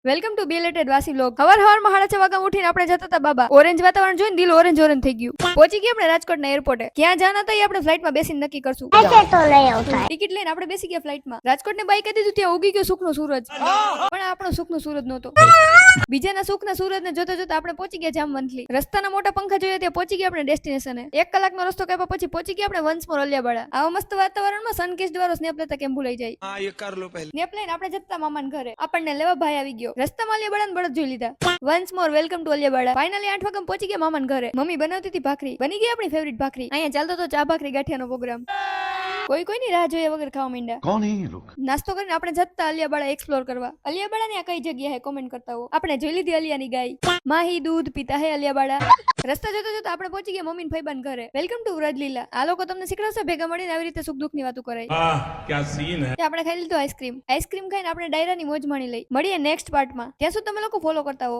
Welcome to બિલેટેડ વાસી log. હવારમાં 6:30 વાગ્યા ઉઠીને આપણે જતા હતા બાબા. ઓરેન્જ વાતાવરણ જોઈને દિલ ઓરેન્જ ઓરેન્જ થઈ ગયું. પહોંચી ગયા આપણે રાજકોટના એરપોર્ટે. ક્યાં જવાના હતા એ આપણે ફ્લાઇટમાં બેસીને નક્કી કરશું. ટિકિટ લઈને આપણે બેસી ગયા ફ્લાઇટમાં. રાજકોટને બાઈક દીધું ત્યાં ઉગી ગયો સુખનો સૂરજ. પણ આપણો સુખનો સૂરજ નહોતો. બીજાના સુખના સૂરજને જોતા જોતા આપણે પહોંચી ગયા જામવંથલી. રસ્તાના મોટા પંખા જોયા ત્યાં પહોંચી ગયા આપણે ડેસ્ટિનેશને. 1 કલાકનો રસ્તો કાપ્યા પછી પહોંચી ગયા આપણે વન્સ મોર અલિયાબાડા. આવા મસ્ત વાતાવરણમાં સનકિસ્ડ વાળો સ્નેપ લેતા કેમ ભૂલાઈ જાય. સ્નેપ લઈને આપણે જતા મામાના ઘરે. આપણને લેવા ભાઈ આવી ગયો. રસ્તામાં અલિયાબાડા બળદ જોઈ લીધા. Once more welcome to Aliyabada. Finally 8 વાગે પહોંચી ગયા મામાના ઘરે. મમ્મી બનાવતી હતી ભાખરી. બની ગઈ આપણી ફેવરિટ ભાખરી. અહીંયા ચાલતો તો ચા ભાખરી ગાંઠિયાનો પ્રોગ્રામ. કોઈની રાહ જોઈએ વગર ખાવા માંડ્યા. कौन है ये लोग? નાસ્તો કરીને આપણે જતા અલિયાબાડા એક્સપ્લોર કરવા. અલિયાબાડા ની આ કઈ જગ્યા હે કોમેન્ટ કરતા હો. આપણે જોઈ લીધી અલિયાની ગાય. માહી દૂધ પીતા હે અલિયાબાડા. રસ્તા જોતા જોતા આપણે પહોંચી ગયા મમ્મી ફઈબાન ઘરે. Welcome to Vrajlila. આ લોકો તમને શીખડાવશે ભેગા મળીને આવી રીતે સુખ દુઃખ ની વાતો કરાય. क्या सीन है। આપણે ખાઈ લીધું આઈસ્ક્રીમ. આઈસ્ક્રીમ ખાઈને આપણે ડાયરાની મોજ માણી લઈ. મળીએ નેક્સ્ટ પાર્ટમાં. ત્યાં સુધી તમે લોકો ફોલો કરતા હો.